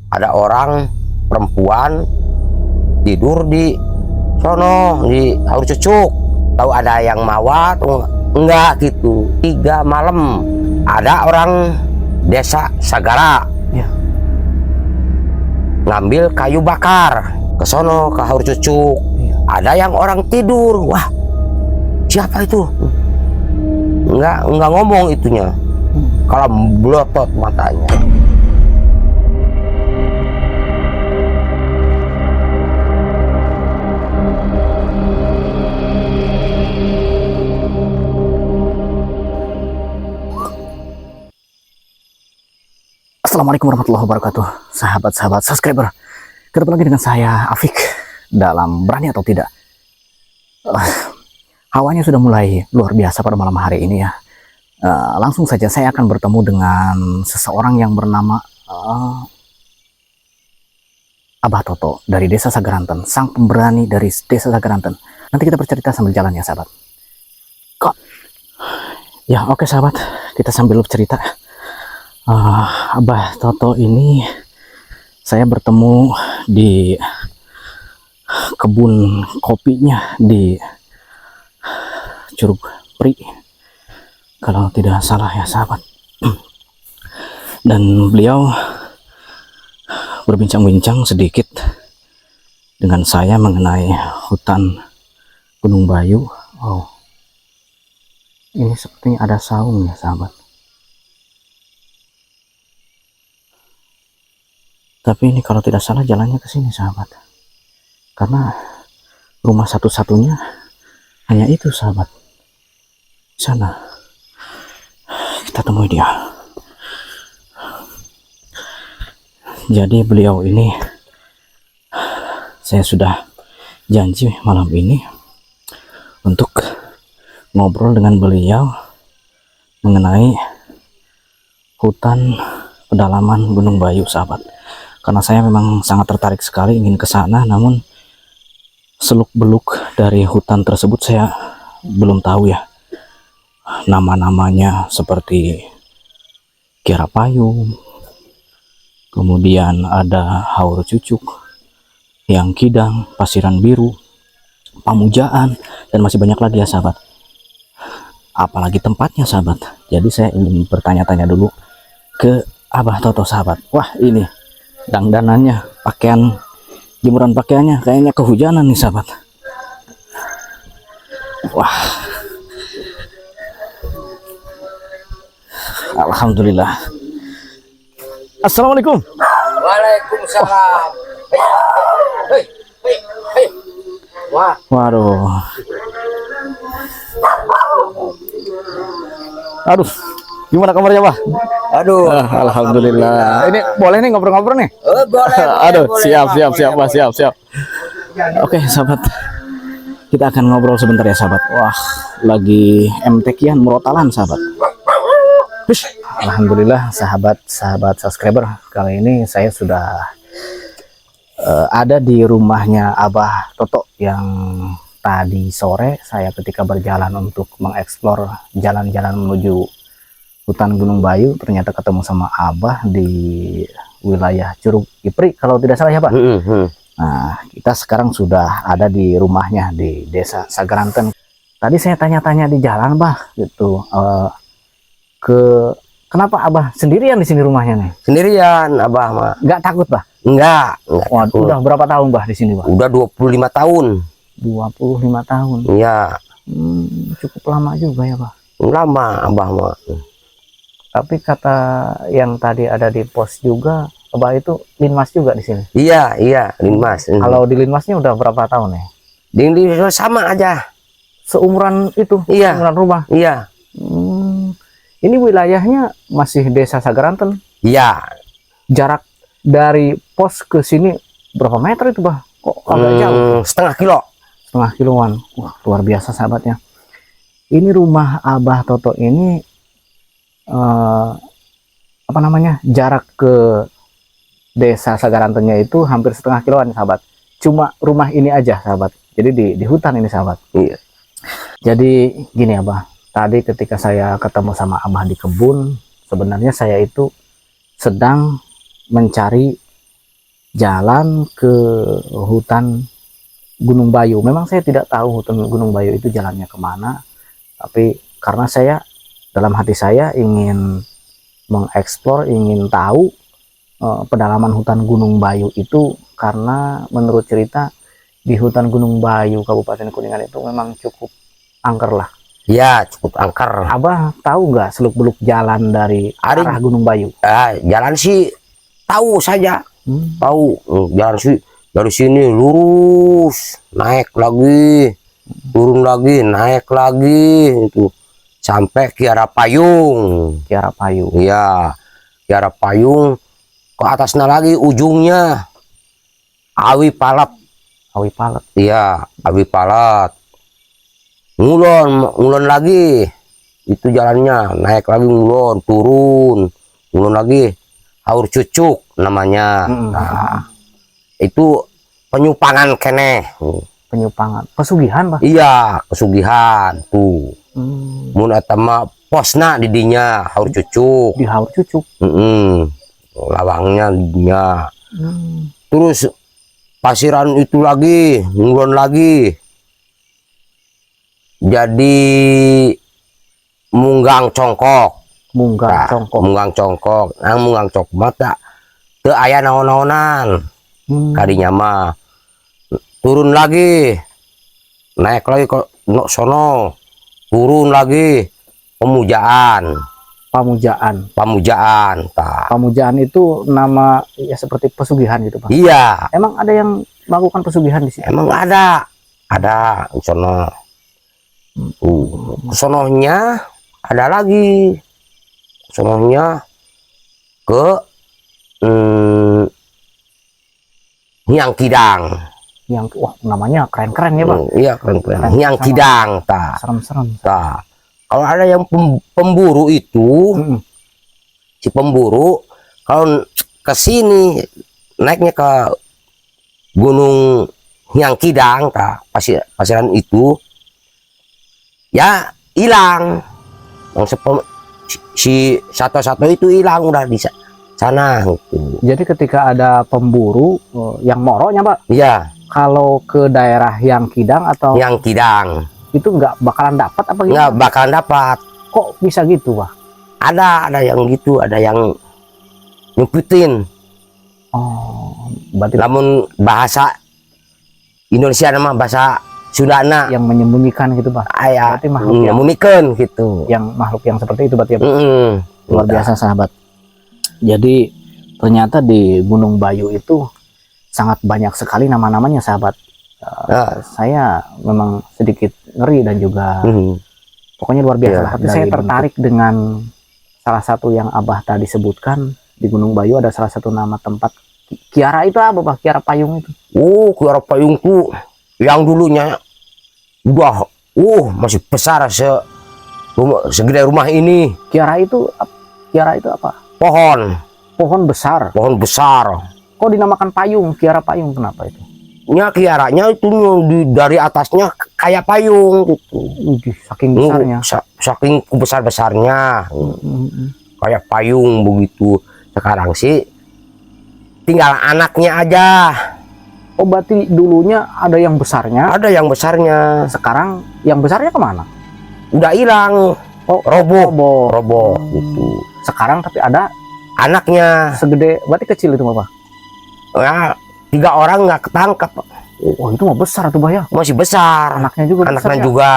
ada orang perempuan tidur di sono di Haur Cucuk. Tahu ada yang mawat enggak gitu. 3 malam ada orang desa Sagara ngambil kayu bakar ke sono ke Haur Cucuk. Ada yang orang tidur. Wah, siapa itu? Enggak ngomong itunya. Kalau blotot matanya. Assalamualaikum warahmatullahi wabarakatuh, sahabat-sahabat subscriber. Ketemu lagi dengan saya Afik dalam Berani atau Tidak. Hawanya sudah mulai luar biasa pada malam hari ini ya. Langsung saja saya akan bertemu dengan seseorang yang bernama Abah Toto dari Desa Sagaranten, sang pemberani dari Desa Sagaranten. Nanti kita bercerita sambil jalan ya sahabat. Kok? Ya oke sahabat, kita sambil bercerita. Abah Toto ini saya bertemu di kebun kopinya di Curug Pri kalau tidak salah ya sahabat. Dan beliau berbincang-bincang sedikit dengan saya mengenai hutan Gunung Bayu. Oh, ini sepertinya ada saung ya sahabat. Tapi ini kalau tidak salah jalannya ke sini sahabat, karena rumah satu-satunya hanya itu sahabat. Sana kita temui dia. Jadi beliau ini saya sudah janji malam ini untuk ngobrol dengan beliau mengenai hutan pedalaman Gunung Bayu sahabat. Karena saya memang sangat tertarik sekali ingin ke sana, namun seluk-beluk dari hutan tersebut saya belum tahu ya. Nama-namanya seperti Kiara Payung, kemudian ada Haur Cucuk, Yang Kidang, Pasiran Biru, Pamujaan, dan masih banyak lagi ya sahabat. Apalagi tempatnya sahabat. Jadi saya ingin bertanya-tanya dulu ke Abah Toto sahabat. Wah ini dandanannya, pakaian, jemuran pakaiannya kayaknya kehujanan nih sahabat. Wah, alhamdulillah. Assalamualaikum. Waalaikumsalam. Hei. Wah, waduh, aduh, gimana kabarnya Pak? aduh, Alhamdulillah. Ini boleh nih ngobrol-ngobrol nih? boleh. Aduh, boleh, siap. Pak. Oke, sahabat. Kita akan ngobrol sebentar ya, sahabat. Wah, lagi MTQ-an murotalan, sahabat. Hush. Alhamdulillah, sahabat subscriber. Kali ini saya sudah ada di rumahnya Abah Toto yang tadi sore saya ketika berjalan untuk mengeksplor jalan-jalan menuju hutan Gunung Bayu, ternyata ketemu sama Abah di wilayah Curug Ipri kalau tidak salah ya Pak. Nah, kita sekarang sudah ada di rumahnya di Desa Sagaranten. Tadi saya tanya-tanya di jalan Bah gitu, kenapa Abah sendirian di sini rumahnya nih? Sendirian Abah mah. Nggak takut Bah? Enggak Waduh, udah berapa tahun Bah di sini Bah? Udah 25 tahun. 25 tahun. Iya. Cukup lama juga ya Bah? Lama Abah mah. Tapi kata yang tadi ada di pos juga, Abah itu linmas juga di sini. Iya, linmas. Kalau di linmasnya udah berapa tahun ya? Di sama aja. Seumuran itu, Iya. seumuran rumah. Iya. Ini wilayahnya masih Desa Sagaranten. Iya. Jarak dari pos ke sini berapa meter itu Bah? Kok agak jauh? Setengah kilo. Setengah kiloan. Wah, luar biasa sahabatnya. Ini rumah Abah Toto ini apa namanya, jarak ke Desa Sagarantennya itu hampir setengah kiloan sahabat. Cuma rumah ini aja sahabat. Jadi di hutan ini sahabat. Iya. Jadi gini Abah, tadi ketika saya ketemu sama Abah di kebun, sebenarnya saya itu sedang mencari jalan ke hutan Gunung Bayu. Memang saya tidak tahu hutan Gunung Bayu itu jalannya kemana, tapi karena saya dalam hati saya ingin mengeksplor, ingin tahu pedalaman hutan Gunung Bayu itu, karena menurut cerita di hutan Gunung Bayu Kabupaten Kuningan itu memang cukup angker lah. Ya, cukup angker. Abah tahu nggak seluk-beluk jalan dari arah Gunung Bayu? Jalan sih tahu saja. Tahu jalan sih dari sini lurus, naik lagi, turun lagi, naik lagi, itu sampai Kiara Payung. Kiara Payung. Iya, Kiara Payung. Ke atasnya lagi ujungnya Awi Palat. Awi Palat. Iya, Awi Palat. Ngulon lagi. Itu jalannya, naik lagi ngulon, turun, ngulon lagi. Haur Cucuk namanya. Nah, itu penyupangan kene. Penyupangan. Pesugihan, Pak? Iya, pesugihan tuh. Mun atama posna didinya Haur Cucuk. Di Haur Cucuk. Lawangnya didinya. Terus pasiran itu lagi, ngulon lagi. Jadi Munggang Congkok. Munggang Congkok. Nah, Munggang Congkok mata teu aya naon-naonan. Kadinya mah turun lagi. Naik lagi ke sono. Turun lagi. Pamujaan. Pamujaan itu nama ya seperti pesugihan gitu, Pak. Iya. Emang ada yang melakukan pesugihan di sini? Emang ada sono. Sononya ada lagi. Sononya ke Hyang Kidang. Wah, namanya keren-keren ya, Pak. Iya, keren-keren. Hyang Kidang, serem-serem. Kalau ada yang pemburu itu, si pemburu kalau ke sini naiknya ke Gunung Hyang Kidang, pasiran itu ya hilang. Si satu-satu itu hilang udah di sana gitu. Jadi ketika ada pemburu yang moronya, Pak, iya, kalau ke daerah Hyang Kidang atau Hyang Kidang itu nggak bakalan dapat apa gitu? Nggak bakalan dapat. Kok bisa gitu, Pak? Ada yang gitu, ada yang nyumpitin. Oh, berarti namun bahasa Indonesia nama bahasa Sundana yang menyembunyikan gitu, Pak. Berarti makhluk yang menyembunyikan gitu. Yang makhluk yang seperti itu berarti ya, Pak? Luar biasa, sahabat. Jadi ternyata di Gunung Bayu itu sangat banyak sekali nama-namanya, sahabat. Saya memang sedikit ngeri dan juga pokoknya luar biasa lah. Tapi saya tertarik dengan salah satu yang Abah tadi sebutkan. Di Gunung Bayu ada salah satu nama tempat. Kiara itu apa, Pak? Kiara Payung itu? Kiara Payung tuh yang dulunya udah masih besar segede rumah ini. Kiara itu apa? Pohon besar. Kok dinamakan payung? Kiara Payung, kenapa itu? Kiaranya itu dari atasnya kayak payung gitu. Saking besarnya. Saking besar-besarnya. Kayak payung begitu. Sekarang sih tinggal anaknya aja. Oh, berarti dulunya ada yang besarnya. Ada yang besarnya. Sekarang yang besarnya kemana? Udah hilang. Roboh gitu. Sekarang tapi ada anaknya. Segede, berarti kecil itu, Bapak? Ya, 3 orang nggak ketangkap. Oh, itu mah besar tuh, Bah, ya? Masih besar. Anaknya juga besar, ya? juga.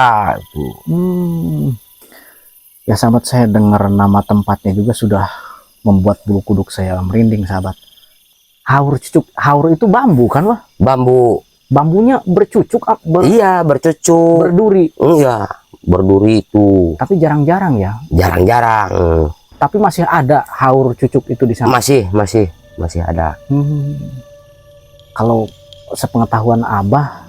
Ya, sahabat, saya dengar nama tempatnya juga sudah membuat bulu kuduk saya merinding, sahabat. Haur Cucuk. Haur itu bambu kan, Wah? Bambu. Bambunya bercucuk. Iya, bercucuk. Berduri. Iya, berduri itu. Tapi jarang-jarang ya? Jarang-jarang. Tapi masih ada Haur Cucuk itu di sana? Masih ada. Kalau sepengetahuan Abah,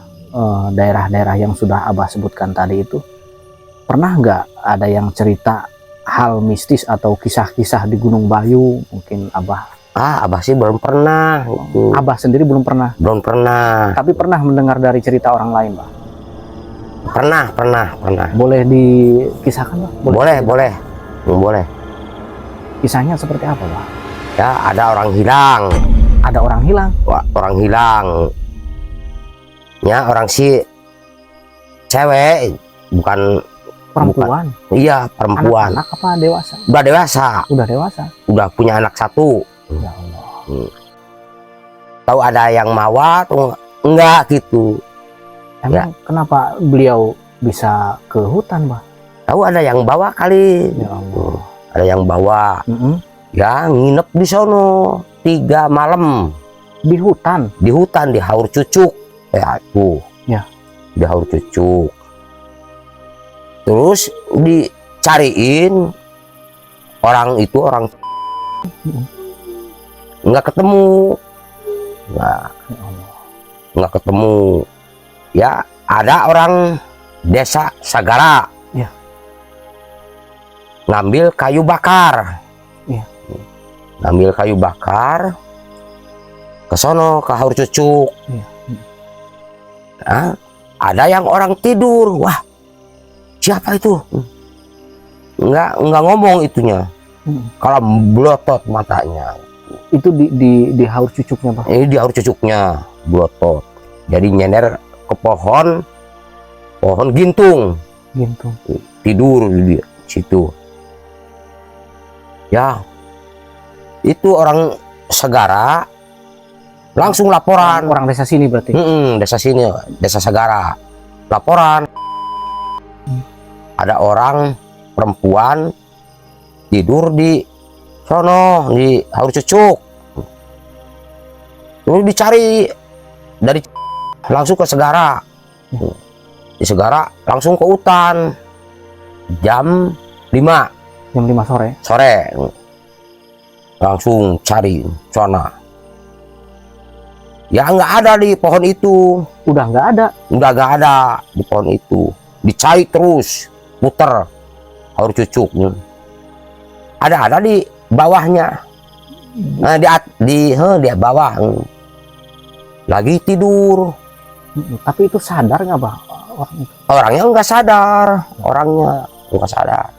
daerah-daerah yang sudah Abah sebutkan tadi itu, pernah nggak ada yang cerita hal mistis atau kisah-kisah di Gunung Bayu? Mungkin Abah sih belum pernah gitu. Abah sendiri belum pernah? Belum pernah. Tapi pernah mendengar dari cerita orang lain, Pak? Pernah. Boleh dikisahkan, Pak? Boleh. Kisahnya seperti apa, Pak? Ya, ada orang hilang. ada orang hilang. Orang hilang. Ya, orang si cewek, bukan Perempuan. iya, perempuan. Anak-anak apa dewasa? Udah dewasa. Udah dewasa. Udah punya anak satu. Ya Allah. Tahu ada yang mawa atau enggak gitu. Emang kenapa beliau bisa ke hutan, Bah? Tahu ada yang bawa kali. Ya Allah. Ada yang bawa. Ya, nginep di sono 3 malam. Di hutan. Di hutan, di Haur Cucuk. Ya, tuh. Ya. Di Haur Cucuk. Terus dicariin orang itu, orang nggak ketemu. Nah, Ya Allah. nggak ketemu. Ya, ada orang desa Sagara. Ya. Ngambil kayu bakar. Ya. Ngambil kayu bakar ke sono, ke Haur Cucuk. Ya. Nah, ada yang orang tidur. Wah, siapa itu? Nggak ngomong itunya. Kalau blotot matanya. Itu di Haur Cucuknya, Pak? Ini di Haur Cucuknya, blotot. Jadi nyender ke pohon gintung. Gitu. Tidur di situ. Ya, itu orang Sagara langsung laporan. Orang desa sini berarti? Desa sini, desa Sagara. Laporan. Ada orang perempuan tidur di sono, di Haur Cucuk. Terus dicari dari langsung ke Sagara. Di Sagara langsung ke hutan. Jam 5 Jam 5 sore? sore. Langsung cari sana. Ya, nggak ada di pohon itu. Udah nggak ada? Udah nggak ada di pohon itu. Dicari terus, puter Haur Cucuk. Ada di bawahnya. Nah, di bawah. Lagi tidur. Tapi itu sadar nggak, Bah? Orangnya nggak sadar. Orangnya nggak sadar.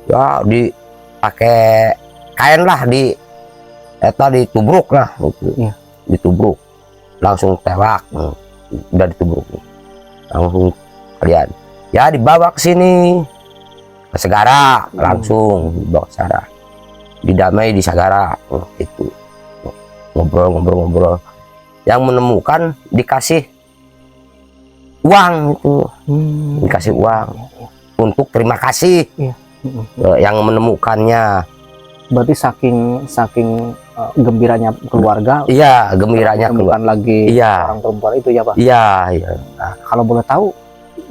Ya, dipakai kain lah, ditubruk lah. Gitu. Iya. Ditubruk. Langsung tewak. Udah ditubruk. Langsung kalian. Ya, dibawa ke sini. Ke Sagara. Langsung dibawa ke Sagara. Didamai di Sagara. Itu. Ngobrol. Yang menemukan dikasih uang itu. Dikasih uang. Untuk terima kasih. Iya. Yang menemukannya. Berarti saking gembiranya keluarga. Iya, gembiranya keluar. Lagi Iya. orang perempuan itu ya, Pak? Iya. Nah, kalau boleh tahu,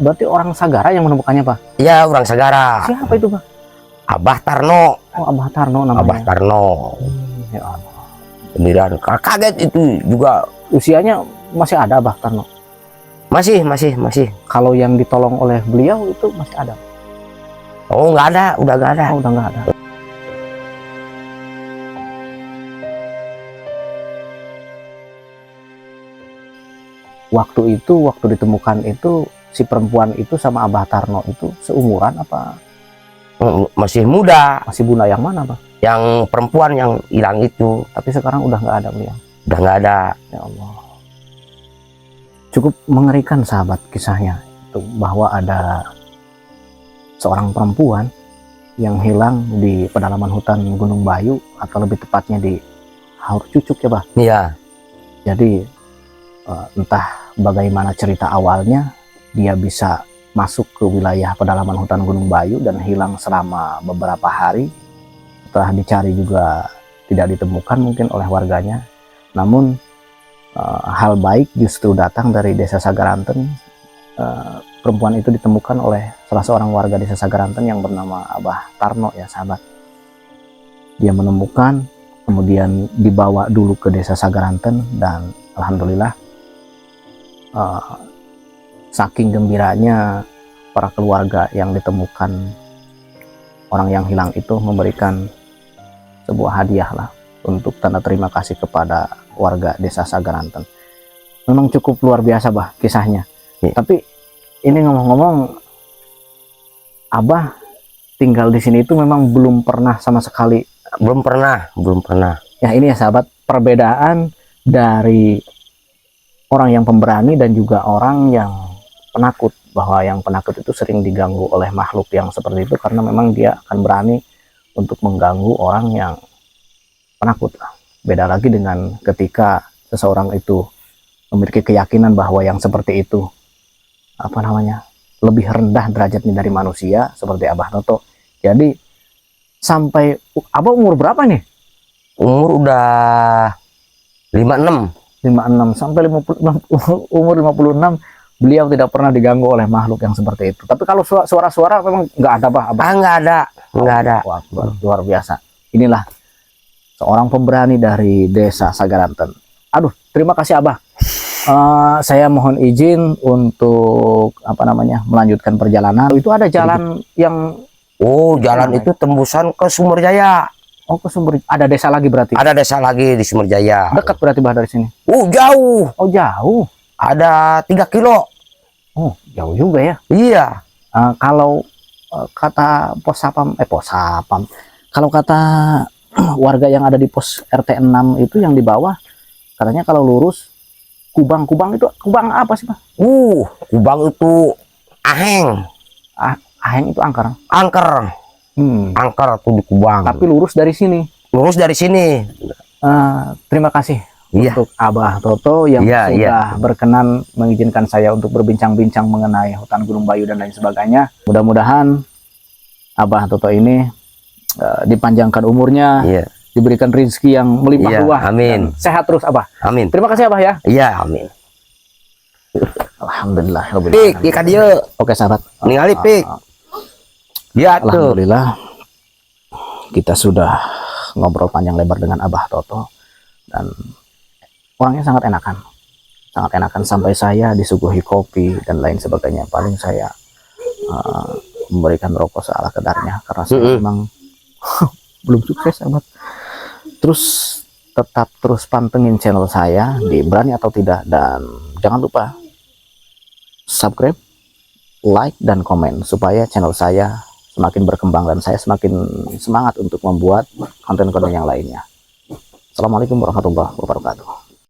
berarti orang Sagara yang menemukannya, Pak? Iya, orang Sagara. Siapa itu, Pak? Abah Tarno. Oh, Abah Tarno namanya. Abah Tarno. Ya Allah. Gembiraan. Kaget itu juga. Usianya masih ada, Abah Tarno? Masih. Kalau yang ditolong oleh beliau itu masih ada? Oh, nggak ada, udah nggak ada. Oh, udah nggak ada. Waktu ditemukan itu, si perempuan itu sama Abah Tarno itu seumuran apa? Masih muda. Masih bunda yang mana, Pak? Yang perempuan yang hilang itu. Tapi sekarang udah nggak ada beliau. Udah nggak ada. Ya Allah. Cukup mengerikan, sahabat, kisahnya. Itu bahwa ada seorang perempuan yang hilang di pedalaman hutan Gunung Bayu, atau lebih tepatnya di Haur Cucuk, ya, Pak? Iya. Jadi entah bagaimana cerita awalnya dia bisa masuk ke wilayah pedalaman hutan Gunung Bayu dan hilang selama beberapa hari. Setelah dicari juga tidak ditemukan mungkin oleh warganya. Namun hal baik justru datang dari desa Sagaranten. Perempuan itu ditemukan oleh salah seorang warga desa Sagaranten yang bernama Abah Tarno, ya, sahabat. Dia menemukan, kemudian dibawa dulu ke desa Sagaranten, dan alhamdulillah saking gembiranya para keluarga yang ditemukan orang yang hilang itu memberikan sebuah hadiah lah untuk tanda terima kasih kepada warga desa Sagaranten. Memang cukup luar biasa, Bah, kisahnya. Ya. Tapi ini ngomong-ngomong, Abah tinggal di sini itu memang belum pernah sama sekali. Belum pernah. Ya, ini ya, sahabat, perbedaan dari orang yang pemberani dan juga orang yang penakut, bahwa yang penakut itu sering diganggu oleh makhluk yang seperti itu karena memang dia akan berani untuk mengganggu orang yang penakut. Beda lagi dengan ketika seseorang itu memiliki keyakinan bahwa yang seperti itu lebih rendah derajatnya dari manusia, seperti Abah Toto. Jadi sampai Abah umur berapa nih? Umur udah 56. 56 sampai 50, umur 56 beliau tidak pernah diganggu oleh makhluk yang seperti itu. Tapi kalau suara-suara memang nggak ada, Abah. Nggak ada. Wah, luar biasa. Inilah seorang pemberani dari desa Sagaranten. Aduh, terima kasih Abah. Saya mohon izin untuk melanjutkan perjalanan. Itu ada jalan yang Jalan itu tembusan ke Sumberjaya. ke Sumber. Ada desa lagi berarti. Ada desa lagi di Sumberjaya. Dekat berarti Bah dari sini. Jauh. Oh, jauh. Ada 3 kilo. Oh, jauh juga ya. Iya. Kalau kata pos sapam. Kalau kata warga yang ada di pos RT 6 itu yang di bawah, katanya kalau lurus Kubang itu kubang apa sih, Pak? Kubang itu aheng. Aheng itu angker. Angker tuh di Kubang. Tapi lurus dari sini. Terima kasih untuk Abah Toto yang sudah berkenan mengizinkan saya untuk berbincang-bincang mengenai hutan Gunung Bayu dan lain sebagainya. Mudah-mudahan Abah Toto ini dipanjangkan umurnya, diberikan rezeki yang melimpah ruah. Amin. Sehat terus Abah. Amin. Terima kasih Abah ya. Iya, amin. Alhamdulillah. Pik, ikan dia. Oke sahabat. Ningali pik. Ya tuh. Alhamdulillah. Kita sudah ngobrol panjang lebar dengan Abah Toto dan orangnya sangat enakan sampai saya disuguhi kopi dan lain sebagainya. Paling saya memberikan rokok seala kadarnya karena saya memang belum sukses sahabat. Terus tetap terus pantengin channel saya di Berani atau Tidak, dan jangan lupa subscribe, like, dan komen supaya channel saya semakin berkembang dan saya semakin semangat untuk membuat konten-konten yang lainnya. Assalamualaikum warahmatullahi wabarakatuh.